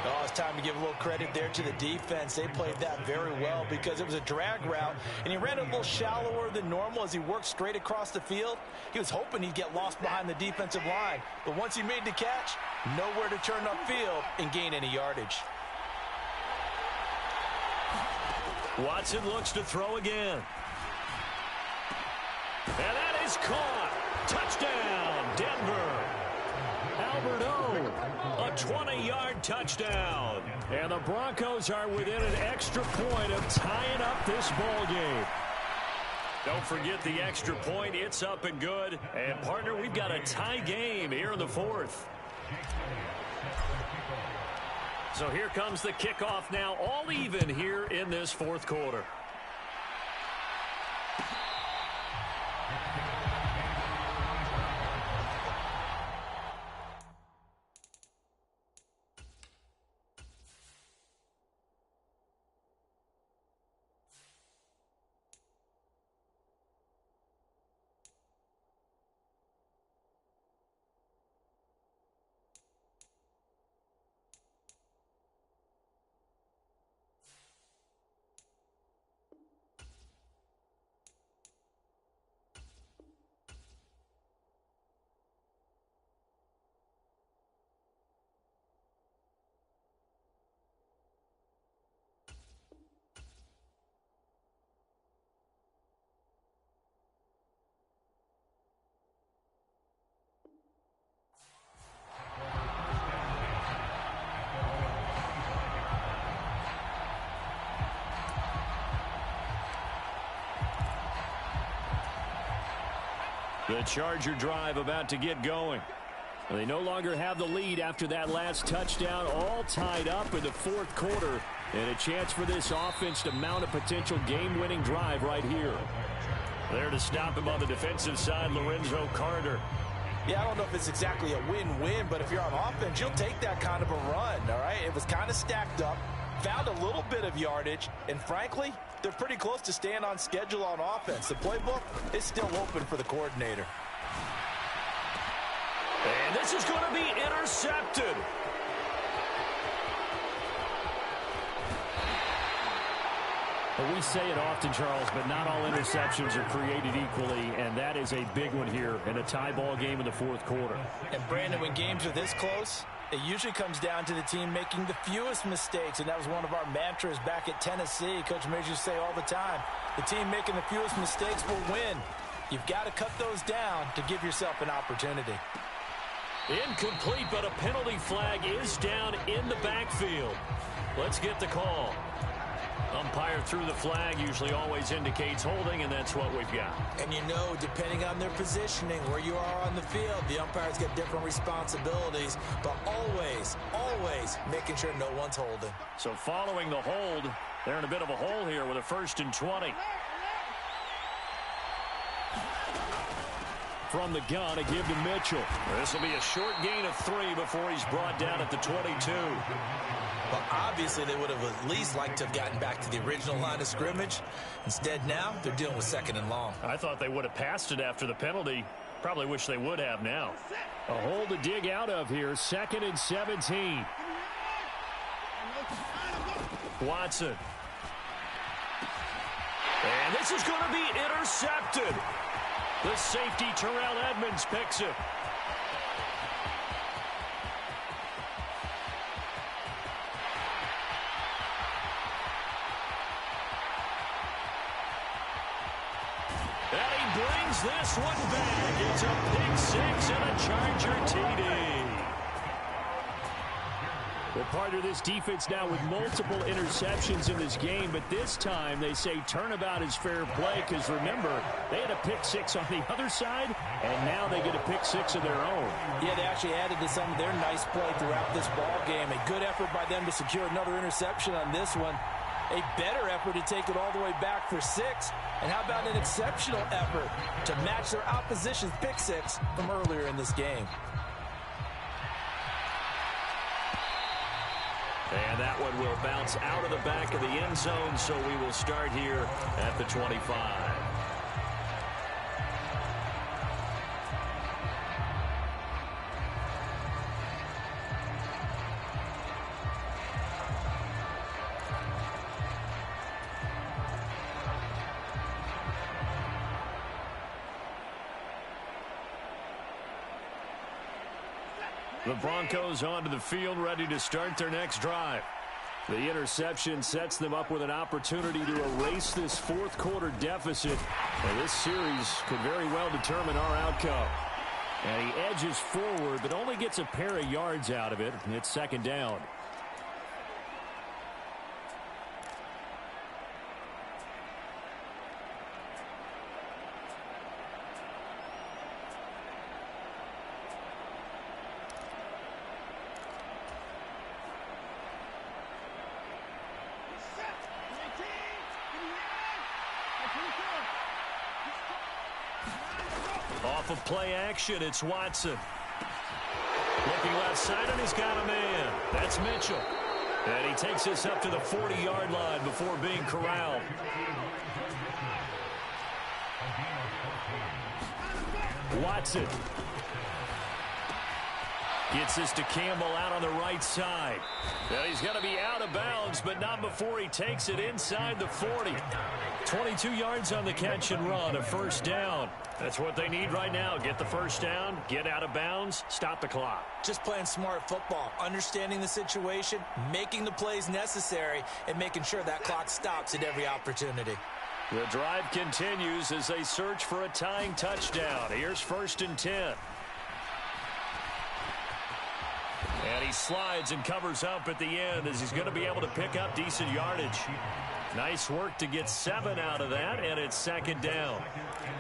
Oh, it's time to give a little credit there to the defense. They played that very well because it was a drag route, and he ran a little shallower than normal as he worked straight across the field. He was hoping he'd get lost behind the defensive line, but once he made the catch, nowhere to turn upfield and gain any yardage. Watson looks to throw again. And that is caught. Touchdown, Denver. Albert O, a 20-yard touchdown. And the Broncos are within an extra point of tying up this ball game. Don't forget the extra point. It's up and good. And, partner, we've got a tie game here in the fourth. So here comes the kickoff now, all even here in this fourth quarter. The Charger drive about to get going. They no longer have the lead after that last touchdown, all tied up in the fourth quarter, and a chance for this offense to mount a potential game-winning drive right here. There to stop him on the defensive side, Lorenzo Carter. Yeah, I don't know if it's exactly a win-win, but if you're on offense, you'll take that kind of a run, all right? It was kind of stacked up, found a little bit of yardage, and frankly, they're pretty close to staying on schedule on offense. The playbook is still open for the coordinator. And this is going to be intercepted. Well, we say it often, Charles, but not all interceptions are created equally, and that is a big one here in a tie ball game in the fourth quarter. And, Brandon, when games are this close, it usually comes down to the team making the fewest mistakes, and that was one of our mantras back at Tennessee. Coach Mears used to say all the time, the team making the fewest mistakes will win. You've got to cut those down to give yourself an opportunity. Incomplete, but a penalty flag is down in the backfield. Let's get the call. Umpire threw the flag, usually always indicates holding, and that's what we've got. And you know, depending on their positioning, where you are on the field, the umpires get different responsibilities, but always, always making sure no one's holding. So following the hold, they're in a bit of a hole here with a 1st and 20. From the gun, a give to Mitchell. This will be a short gain of 3 before he's brought down at the 22. Well, obviously, they would have at least liked to have gotten back to the original line of scrimmage. Instead, now, they're dealing with 2nd and long. I thought they would have passed it after the penalty. Probably wish they would have now. A hole to dig out of here, 2nd and 17. Watson. And this is going to be intercepted. The safety, Terrell Edmonds, picks it. And he brings this one back. It's a pick 6 and a Charger TD. Well, part of this defense now with multiple interceptions in this game, but this time they say turnabout is fair play because, remember, they had a pick 6 on the other side, and now they get a pick 6 of their own. Yeah, they actually added to some of their nice play throughout this ball game. A good effort by them to secure another interception on this one. A better effort to take it all the way back for 6. And how about an exceptional effort to match their opposition's pick 6 from earlier in this game. And that one will bounce out of the back of the end zone, so we will start here at the 25. The Broncos onto the field, ready to start their next drive. The interception sets them up with an opportunity to erase this fourth quarter deficit. And this series could very well determine our outcome. And he edges forward, but only gets a pair of yards out of it. And it's second down. Off of play action, it's Watson. Looking left side, and he's got a man. That's Mitchell. And he takes us up to the 40-yard line before being corralled. Watson gets this to Campbell out on the right side. Now he's going to be out of bounds, but not before he takes it inside the 40. 22 yards on the catch and run, a first down. That's what they need right now. Get the first down, get out of bounds, stop the clock. Just playing smart football, understanding the situation, making the plays necessary, and making sure that clock stops at every opportunity. The drive continues as they search for a tying touchdown. Here's 1st and 10. And he slides and covers up at the end as he's going to be able to pick up decent yardage. Nice work to get 7 out of that, and it's second down.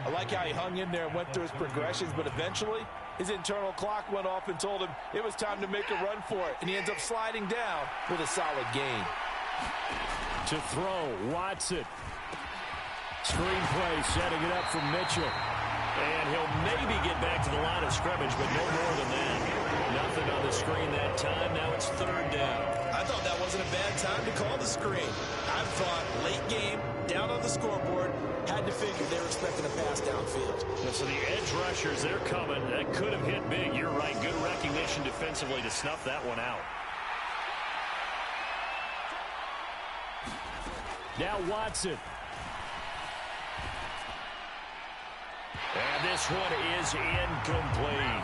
I like how he hung in there and went through his progressions, but eventually his internal clock went off and told him it was time to make a run for it, and he ends up sliding down with a solid gain. To throw, Watson. Screen play, setting it up for Mitchell. And he'll maybe get back to the line of scrimmage, but no more than that. Nothing on the screen that time. Now it's third down. I thought that wasn't a bad time to call the screen. I thought late game, down on the scoreboard, had to figure they were expecting a pass downfield. So the edge rushers, they're coming. That could have hit big. You're right. Good recognition defensively to snuff that one out. Now Watson. And this one is incomplete.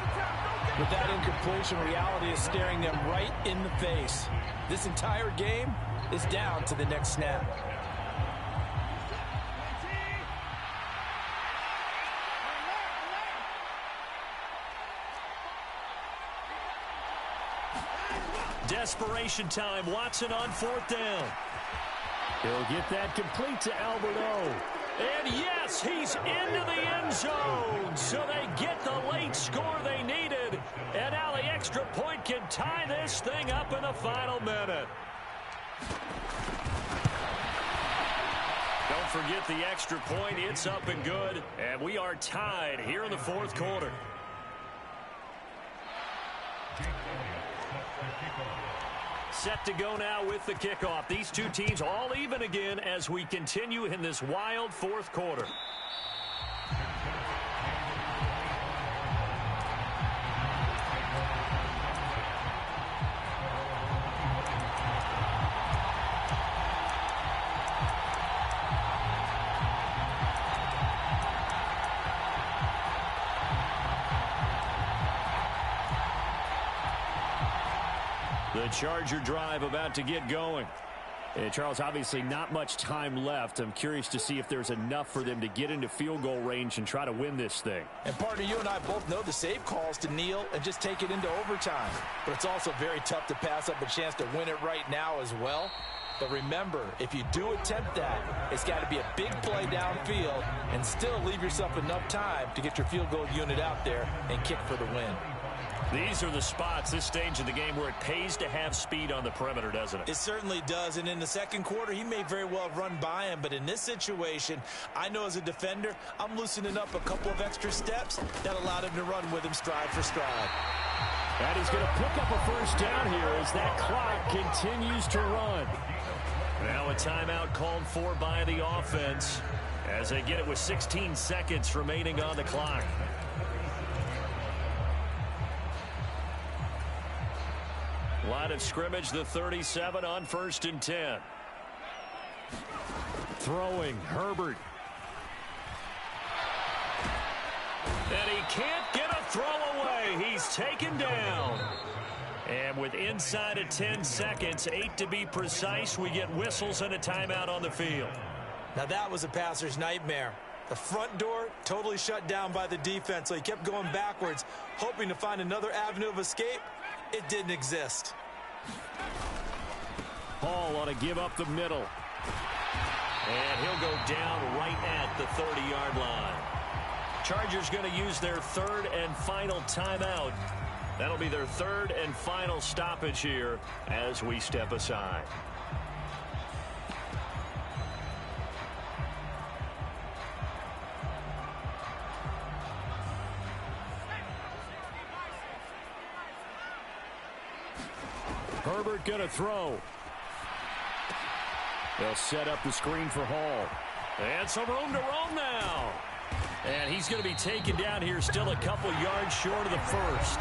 With that incompletion, reality is staring them right in the face. This entire game is down to the next snap. Desperation time. Watson on 4th down. He'll get that complete to Albert O. And yes, he's into the end zone. So they get the late score they needed. And now the extra point can tie this thing up in the final minute. Don't forget the extra point. It's up and good. And we are tied here in the 4th quarter. Set to go now with the kickoff. These two teams all even again as we continue in this wild 4th quarter. The Charger drive about to get going. And Charles, obviously not much time left. I'm curious to see if there's enough for them to get into field goal range and try to win this thing. And partner, you and I both know the save calls to kneel and just take it into overtime. But it's also very tough to pass up a chance to win it right now as well. But remember, if you do attempt that, it's got to be a big play downfield and still leave yourself enough time to get your field goal unit out there and kick for the win. These are the spots, this stage of the game, where it pays to have speed on the perimeter, doesn't it? It certainly does, and in the second quarter, he may very well have run by him, but in this situation, I know as a defender, I'm loosening up a couple of extra steps that allowed him to run with him stride for stride. And he's going to pick up a first down here as that clock continues to run. Now a timeout called for by the offense as they get it with 16 seconds remaining on the clock. Line of scrimmage, the 37 on 1st and 10. Throwing, Herbert. And he can't get a throw away. He's taken down. And with inside of 10 seconds, 8 to be precise, we get whistles and a timeout on the field. Now that was a passer's nightmare. The front door totally shut down by the defense, so he kept going backwards, hoping to find another avenue of escape. It didn't exist. Hall ought to give up the middle. And he'll go down right at the 30-yard line. Chargers going to use their third and final timeout. That'll be their third and final stoppage here as we step aside. Herbert going to throw. They'll set up the screen for Hall. And some room to roam now. And he's going to be taken down here, still a couple yards short of the first.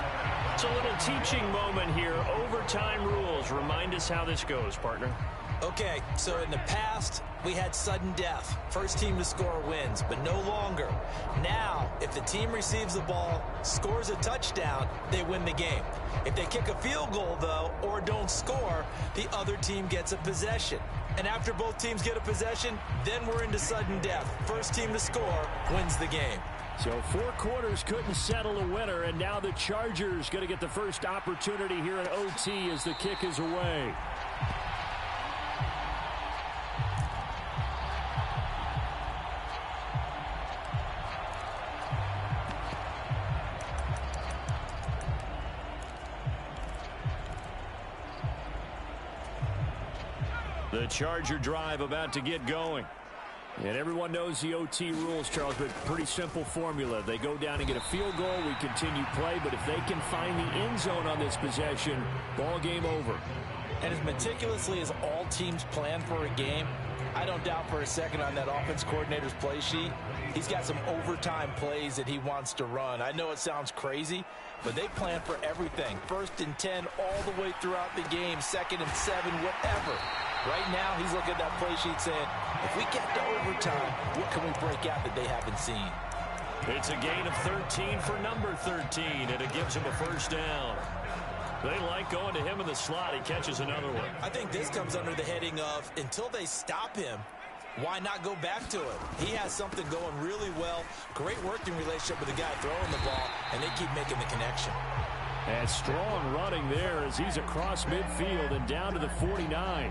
It's a little teaching moment here. Overtime rules. Remind us how this goes, partner. Okay, so in the past, we had sudden death. First team to score wins, but no longer. Now, if the team receives the ball, scores a touchdown, they win the game. If they kick a field goal, though, or don't score, the other team gets a possession. And after both teams get a possession, then we're into sudden death. First team to score wins the game. So 4 quarters couldn't settle a winner, and now the Chargers going to get the first opportunity here in OT as the kick is away. The Charger drive about to get going. And everyone knows the OT rules, Charles, but pretty simple formula. They go down and get a field goal, we continue play, but if they can find the end zone on this possession, ball game over. And as meticulously as all teams plan for a game, I don't doubt for a second on that offense coordinator's play sheet, he's got some overtime plays that he wants to run. I know it sounds crazy, but they plan for everything. 1st and 10 all the way throughout the game, 2nd and 7, whatever. Right now, he's looking at that play sheet saying, if we get to overtime, what can we break out that they haven't seen? It's a gain of 13 for number 13, and it gives him a first down. They like going to him in the slot. He catches another one. I think this comes under the heading of, until they stop him, why not go back to it? He has something going really well. Great working relationship with the guy throwing the ball, and they keep making the connection. And strong running there as he's across midfield and down to the 49.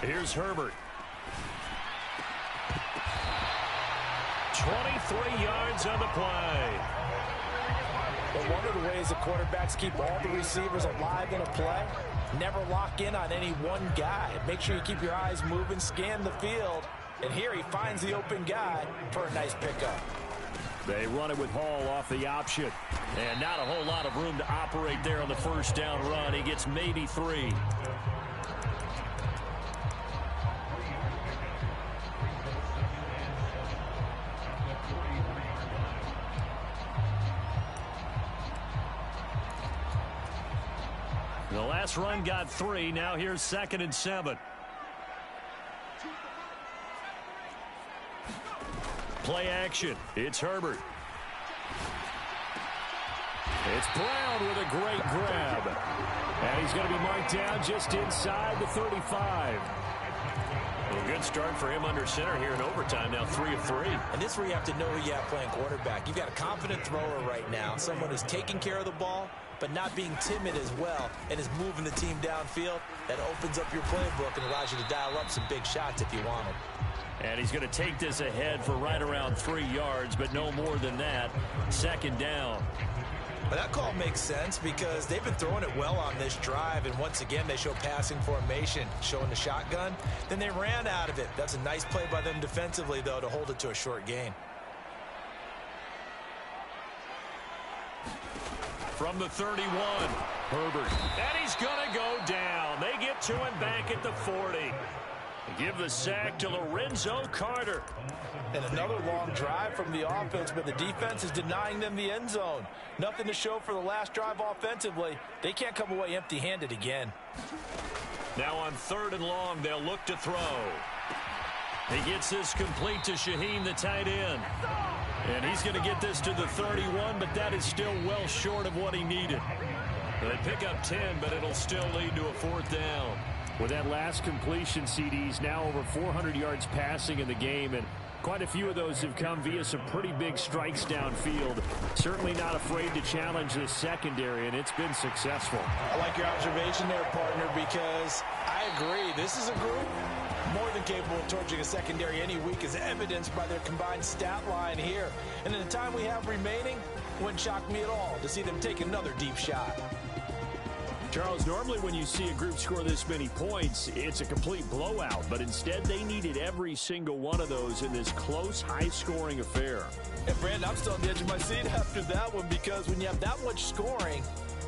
Here's Herbert. 23 yards on the play. But one of the ways the quarterbacks keep all the receivers alive in a play, never lock in on any one guy. Make sure you keep your eyes moving, scan the field. And here he finds the open guy for a nice pickup. They run it with Hall off the option. And not a whole lot of room to operate there on the first down run. He gets maybe 3. The last run got 3. Now here's 2nd and 7. Play action. It's Herbert. It's Brown with a great grab. And he's going to be marked down just inside the 35. Well, good start for him under center here in overtime. Now 3 of 3. And this is where you have to know who you have playing quarterback. You've got a confident thrower right now. Someone who's taking care of the ball, but not being timid as well, and is moving the team downfield. That opens up your playbook and allows you to dial up some big shots if you want them. And he's going to take this ahead for right around 3 yards, but no more than that. 2nd down. But that call makes sense because they've been throwing it well on this drive, and once again they show passing formation, showing the shotgun. Then they ran out of it. That's a nice play by them defensively, though, to hold it to a short gain. From the 31, Herbert. And he's going to go down. They get to him back at the 40. Give the sack to Lorenzo Carter. And another long drive from the offense, but the defense is denying them the end zone. Nothing to show for the last drive offensively. They can't come away empty-handed again. Now on 3rd and long, they'll look to throw. He gets this complete to Shaheen, the tight end. And he's going to get this to the 31, but that is still well short of what he needed. They pick up 10, but it'll still lead to a 4th down. With that last completion, CD's now over 400 yards passing in the game, and quite a few of those have come via some pretty big strikes downfield. Certainly not afraid to challenge this secondary, and it's been successful. I like your observation there, partner, because I agree. This is a group more than capable of torching a secondary any week, as evidenced by their combined stat line here. And in the time we have remaining, it wouldn't shock me at all to see them take another deep shot. Charles, normally when you see a group score this many points, it's a complete blowout, but instead they needed every single one of those in this close, high-scoring affair. And Brandon, I'm still on the edge of my seat after that one, because when you have that much scoring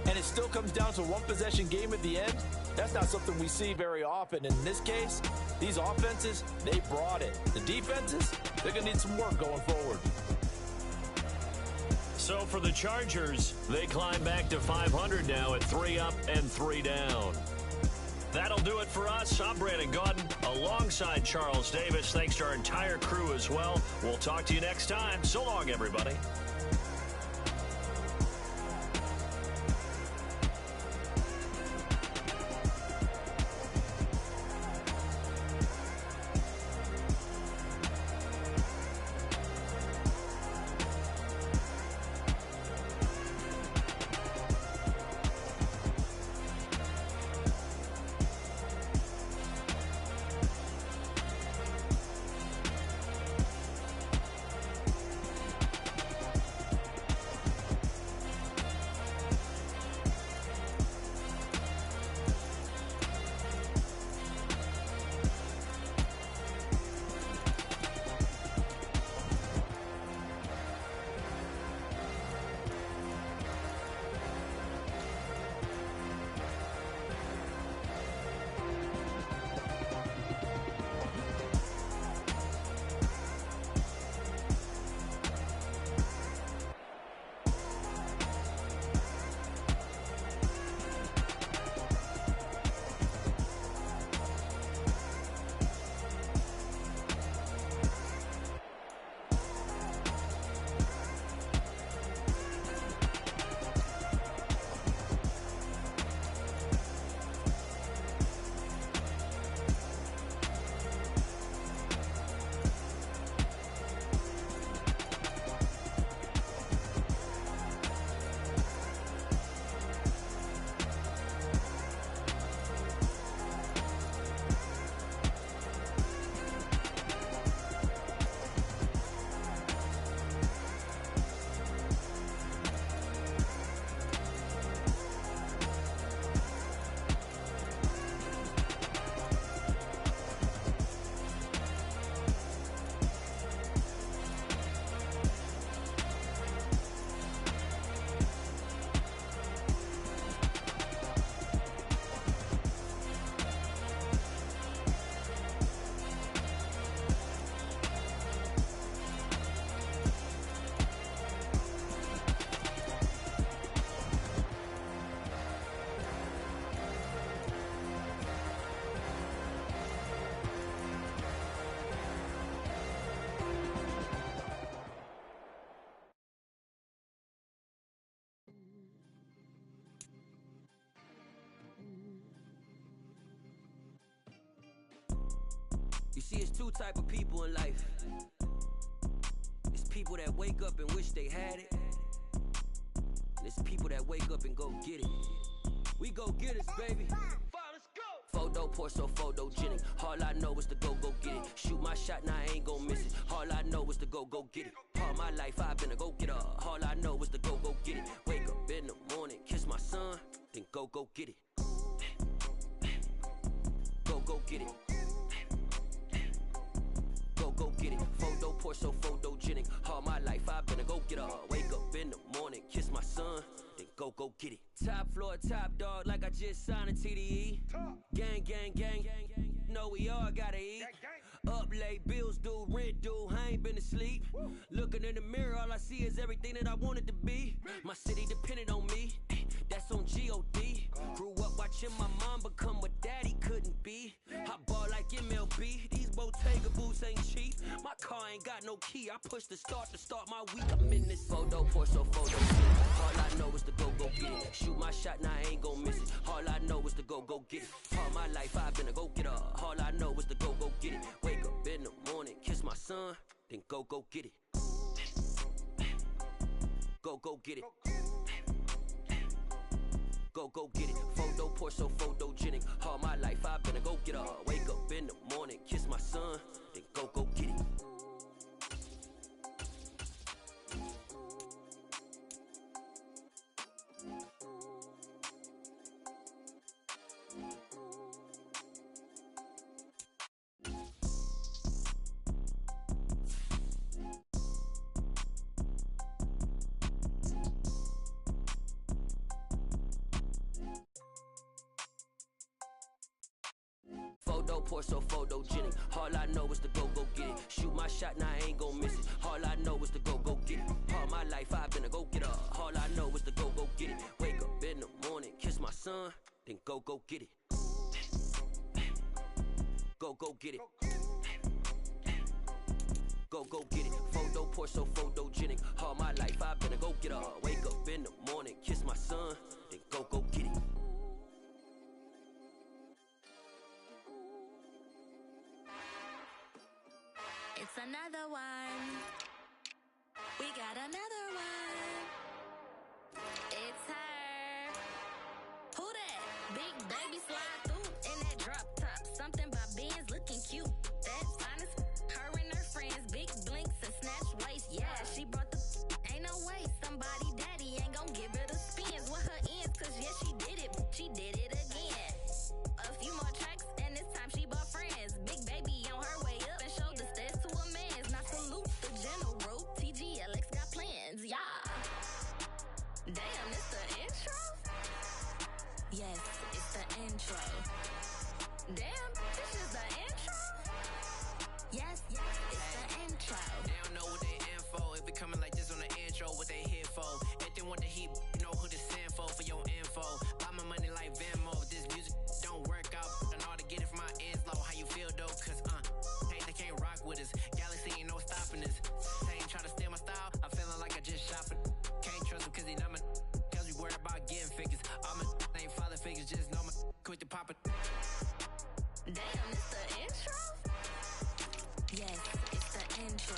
and it still comes down to a one-possession game at the end, that's not something we see very often. In this case, these offenses, they brought it. The defenses, they're going to need some work going forward. So for the Chargers, they climb back to 500 now at 3 up and 3 down. That'll do it for us. I'm Brandon Gaudin alongside Charles Davis. Thanks to our entire crew as well. We'll talk to you next time. So long, everybody. You see, it's two type of people in life. It's people that wake up and wish they had it. And it's people that wake up and go get it. We go get it, baby. Photo poor, so photogenic. All I know is to go get it. Shoot my shot, now I ain't gon' miss it. All I know is to go get it. All my life I've been a go getter. All I know is to go get it. Wake up in the morning, kiss my son, then go get it. Go get it. Go get it. Photo poor, so photogenic. All my life I've been a go getter. Wake up in the morning, kiss my son, then go get it. Top floor, top dog, like I just signed a TDE. Gang, gang, gang, gang, gang. know we all gotta eat. Up late, bills due, rent due, I ain't been asleep. Looking in the mirror, all I see is everything that I wanted to be. My city depended on me, that's on G.O.D. Grew up watching my mom become what daddy couldn't be. I ball like MLB, these Bottega boots ain't cheap. My car ain't got no key, I push the start to start my week. I'm in this photo, so photo shit. All I know is to go get it. Shoot my shot, now I ain't gon' miss it. All I know is to go get it. All my life I've been a go-getter. All I know is to go get it. Wake up in the morning, kiss my son, then go get it. Go get it. Go get it. Photo poor, so photogenic. All my life I've been a go-getter. Wake up in the morning, kiss my son, then go get it. Photo poor, so photogenic. All I know is to go get it. Shoot my shot, now I ain't gon' miss it. All I know is to go get it. All my life I've been a go-getter. All I know is to go get it. Wake up in the morning, kiss my son, then go get it. Go get it. Go get it. Photo poor, so photogenic. All my life I've been a go-getter. Wake up in the morning, kiss my son, then go get it. It's another one. We got another one. It's her. Who that? Big baby slide through in that drop top. Something by Benz looking cute. That's honest. Her and her friends, big blinks and snatch waist. Yeah, she brought the. Ain't no way somebody daddy ain't gon' give her the spins with her ends. Cause yeah, she did it. She did it again. A few more tracks and this time she bought friends. Big baby on her way up and showed the stairs to a man's. Now salute the general. TGLX got plans, yeah. Damn, it's the intro? Yes, it's the intro. Damn, this is the intro? Yes, it's the intro. They don't know what they info. If it coming like this on the intro, what they here for? If they want the heat, you know who to send for your info. Buy my money like Venmo. If this music don't work out, I know how to get it from my ends low. How you feel though? Cause hey, they can't rock with us. Galaxy ain't no stopping us. They ain't trying to steal my style. I'm feeling like I just shopping. Can't trust him cause he not my. Cause we worried about getting figures. All my ain't father figures, just know my quick to pop it. Damn, it's the intro? Yes, it's the intro.